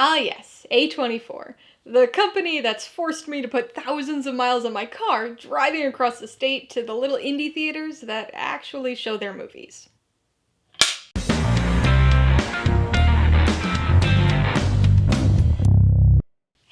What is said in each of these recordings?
Ah yes, A24. The company that's forced me to put thousands of miles on my car driving across the state to the little indie theaters that actually show their movies.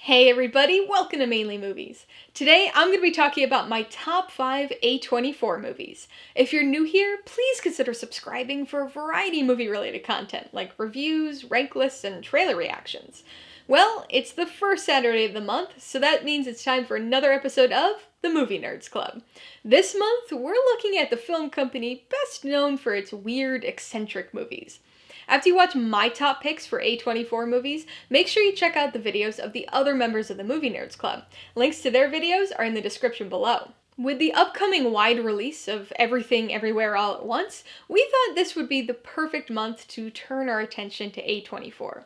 Hey everybody, welcome to Mainly Movies. Today I'm going to be talking about my top 5 A24 movies. If you're new here, please consider subscribing for a variety of movie-related content like reviews, rank lists, and trailer reactions. Well, it's the first Saturday of the month, so that means it's time for another episode of the Movie Nerds Club. This month, we're looking at the film company best known for its weird, eccentric movies. After you watch my top picks for A24 movies, make sure you check out the videos of the other members of the Movie Nerds Club. Links to their videos are in the description below. With the upcoming wide release of Everything Everywhere All at Once, we thought this would be the perfect month to turn our attention to A24.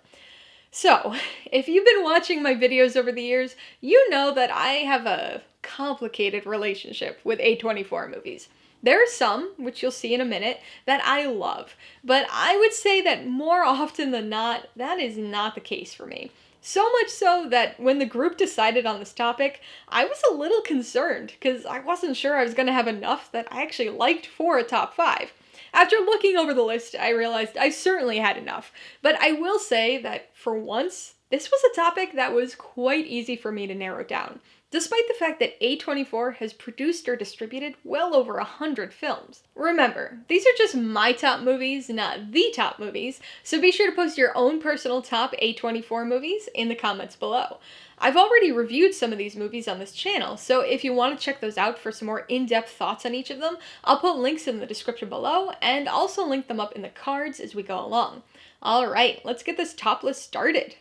So, if you've been watching my videos over the years, you know that I have a complicated relationship with A24 movies. There are some, which you'll see in a minute, that I love, but I would say that more often than not, that is not the case for me. So much so that when the group decided on this topic, I was a little concerned, because I wasn't sure I was going to have enough that I actually liked for a top 5. After looking over the list, I realized I certainly had enough, but I will say that for once, this was a topic that was quite easy for me to narrow down, despite the fact that A24 has produced or distributed well over 100 films. Remember, these are just my top movies, not the top movies, so be sure to post your own personal top A24 movies in the comments below. I've already reviewed some of these movies on this channel, so if you want to check those out for some more in-depth thoughts on each of them, I'll put links in the description below, and also link them up in the cards as we go along. Alright, let's get this top list started.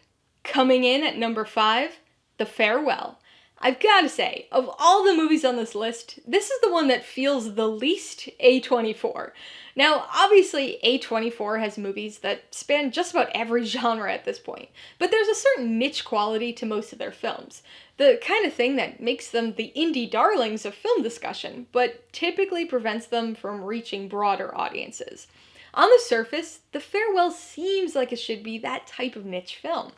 Coming in at number 5, The Farewell. I've gotta say, of all the movies on this list, this is the one that feels the least A24. Now, obviously, A24 has movies that span just about every genre at this point, but there's a certain niche quality to most of their films. The kind of thing that makes them the indie darlings of film discussion, but typically prevents them from reaching broader audiences. On the surface, The Farewell seems like it should be that type of niche film.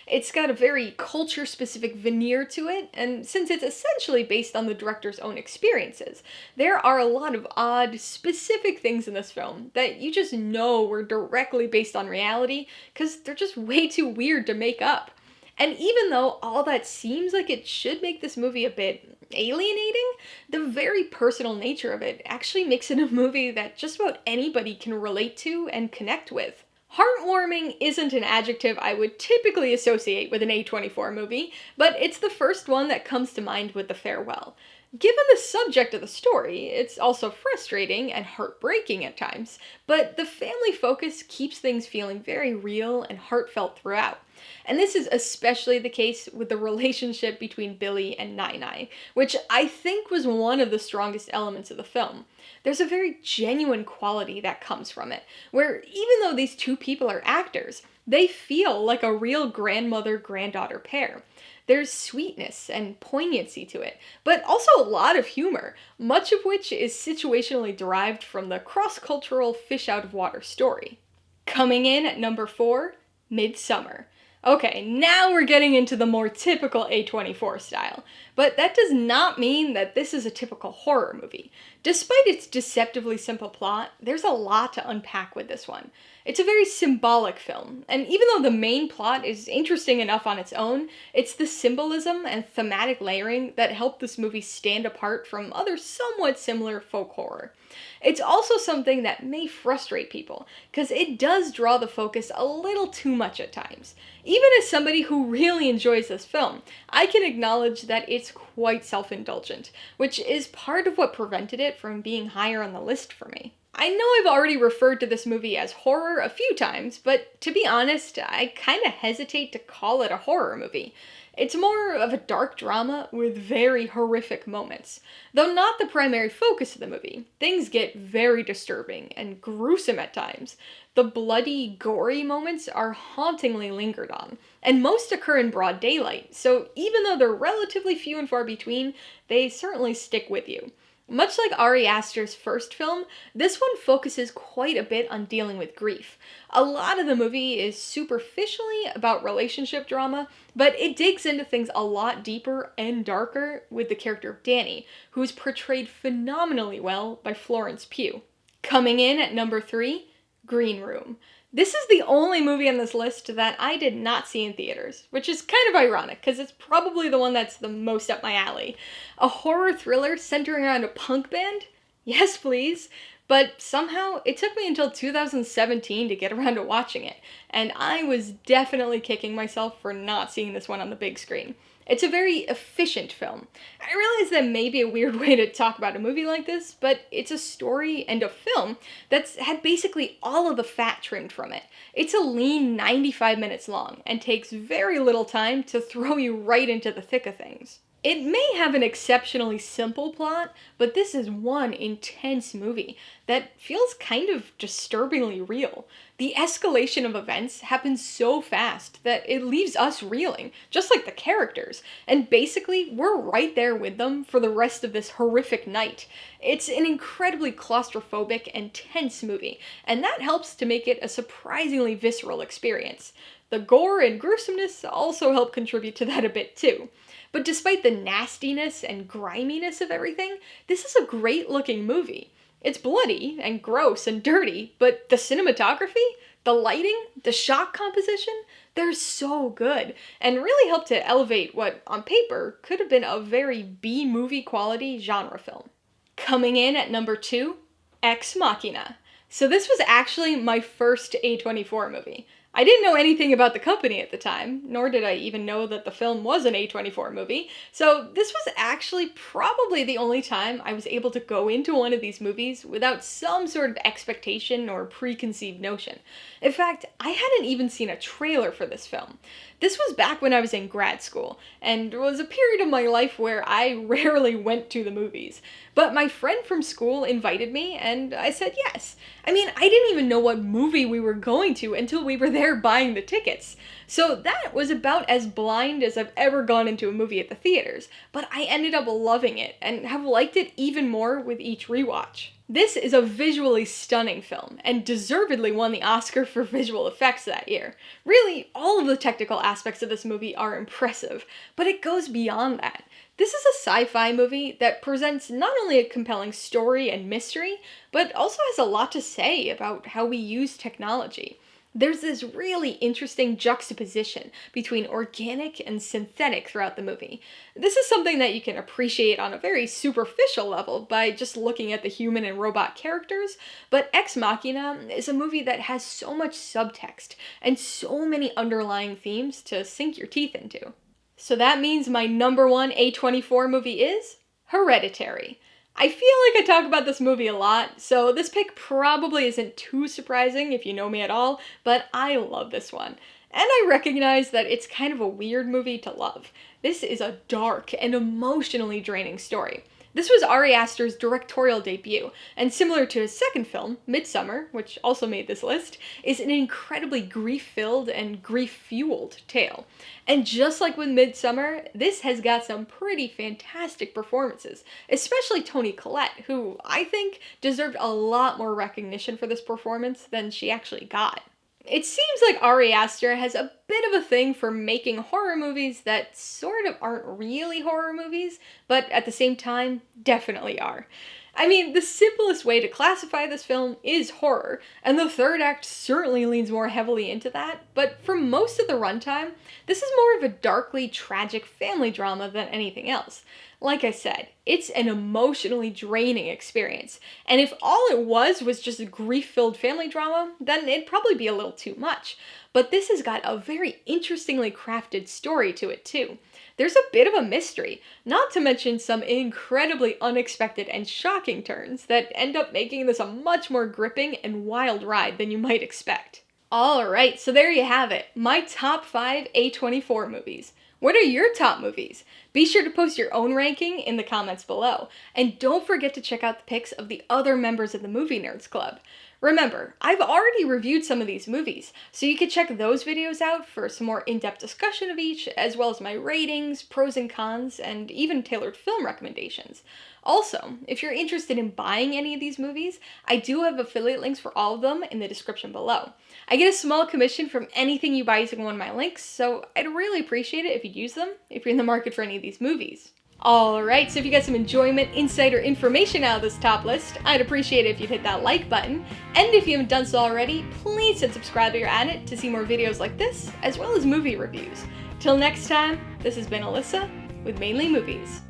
It's got a very culture-specific veneer to it, and since it's essentially based on the director's own experiences, there are a lot of odd, specific things in this film that you just know were directly based on reality, because they're just way too weird to make up. And even though all that seems like it should make this movie a bit alienating, the very personal nature of it actually makes it a movie that just about anybody can relate to and connect with. Heartwarming isn't an adjective I would typically associate with an A24 movie, but it's the first one that comes to mind with The Farewell. Given the subject of the story, it's also frustrating and heartbreaking at times, but the family focus keeps things feeling very real and heartfelt throughout. And this is especially the case with the relationship between Billy and Nai, which I think was one of the strongest elements of the film. There's a very genuine quality that comes from it, where even though these two people are actors, they feel like a real grandmother-granddaughter pair. There's sweetness and poignancy to it, but also a lot of humor, much of which is situationally derived from the cross-cultural fish-out-of-water story. Coming in at number 4, MidSummer. Okay, now we're getting into the more typical A24 style, but that does not mean that this is a typical horror movie. Despite its deceptively simple plot, there's a lot to unpack with this one. It's a very symbolic film, and even though the main plot is interesting enough on its own, it's the symbolism and thematic layering that help this movie stand apart from other somewhat similar folk horror. It's also something that may frustrate people, because it does draw the focus a little too much at times. Even as somebody who really enjoys this film, I can acknowledge that it's quite self-indulgent, which is part of what prevented it from being higher on the list for me. I know I've already referred to this movie as horror a few times, but to be honest, I kinda hesitate to call it a horror movie. It's more of a dark drama with very horrific moments. Though not the primary focus of the movie, things get very disturbing and gruesome at times. The bloody, gory moments are hauntingly lingered on, and most occur in broad daylight, so even though they're relatively few and far between, they certainly stick with you. Much like Ari Aster's first film, this one focuses quite a bit on dealing with grief. A lot of the movie is superficially about relationship drama, but it digs into things a lot deeper and darker with the character of Danny, who's portrayed phenomenally well by Florence Pugh. Coming in at number 3, Green Room. This is the only movie on this list that I did not see in theaters, which is kind of ironic because it's probably the one that's the most up my alley. A horror thriller centering around a punk band? Yes, please. But somehow it took me until 2017 to get around to watching it, and I was definitely kicking myself for not seeing this one on the big screen. It's a very efficient film. I realize that may be a weird way to talk about a movie like this, but it's a story and a film that's had basically all of the fat trimmed from it. It's a lean 95 minutes long and takes very little time to throw you right into the thick of things. It may have an exceptionally simple plot, but this is one intense movie that feels kind of disturbingly real. The escalation of events happens so fast that it leaves us reeling, just like the characters, and basically we're right there with them for the rest of this horrific night. It's an incredibly claustrophobic and tense movie, and that helps to make it a surprisingly visceral experience. The gore and gruesomeness also help contribute to that a bit too. But despite the nastiness and griminess of everything, this is a great looking movie. It's bloody and gross and dirty, but the cinematography, the lighting, the shot composition, they're so good and really help to elevate what, on paper, could have been a very B-movie quality genre film. Coming in at number 2, Ex Machina. So this was actually my first A24 movie. I didn't know anything about the company at the time, nor did I even know that the film was an A24 movie, so this was actually probably the only time I was able to go into one of these movies without some sort of expectation or preconceived notion. In fact, I hadn't even seen a trailer for this film. This was back when I was in grad school, and was a period of my life where I rarely went to the movies. But my friend from school invited me, and I said yes. I mean, I didn't even know what movie we were going to until we were there buying the tickets. So that was about as blind as I've ever gone into a movie at the theaters, but I ended up loving it, and have liked it even more with each rewatch. This is a visually stunning film, and deservedly won the Oscar for visual effects that year. Really, all of the technical aspects of this movie are impressive, but it goes beyond that. This is a sci-fi movie that presents not only a compelling story and mystery, but also has a lot to say about how we use technology. There's this really interesting juxtaposition between organic and synthetic throughout the movie. This is something that you can appreciate on a very superficial level by just looking at the human and robot characters, but Ex Machina is a movie that has so much subtext and so many underlying themes to sink your teeth into. So that means my number 1 A24 movie is Hereditary. I feel like I talk about this movie a lot, so this pick probably isn't too surprising if you know me at all, but I love this one. And I recognize that it's kind of a weird movie to love. This is a dark and emotionally draining story. This was Ari Aster's directorial debut, and similar to his second film, MidSummer, which also made this list, is an incredibly grief-filled and grief-fueled tale. And just like with MidSummer, this has got some pretty fantastic performances, especially Toni Collette, who I think deserved a lot more recognition for this performance than she actually got. It seems like Ari Aster has a bit of a thing for making horror movies that sort of aren't really horror movies, but at the same time, definitely are. I mean, the simplest way to classify this film is horror, and the third act certainly leans more heavily into that, but for most of the runtime, this is more of a darkly tragic family drama than anything else. Like I said, it's an emotionally draining experience, and if all it was just a grief-filled family drama, then it'd probably be a little too much. But this has got a very interestingly crafted story to it too. There's a bit of a mystery, not to mention some incredibly unexpected and shocking turns that end up making this a much more gripping and wild ride than you might expect. Alright, so there you have it. My top 5 A24 movies. What are your top movies? Be sure to post your own ranking in the comments below. And don't forget to check out the pics of the other members of the Movie Nerds Club. Remember, I've already reviewed some of these movies, so you can check those videos out for some more in-depth discussion of each, as well as my ratings, pros and cons, and even tailored film recommendations. Also, if you're interested in buying any of these movies, I do have affiliate links for all of them in the description below. I get a small commission from anything you buy using one of my links, so I'd really appreciate it if you'd use them if you're in the market for any of these movies. Alright, so if you got some enjoyment, insight, or information out of this top list, I'd appreciate it if you'd hit that like button. And if you haven't done so already, please hit subscribe while you're at it to see more videos like this, as well as movie reviews. Till next time, this has been Alyssa with Mainly Movies,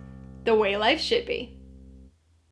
the way life should be.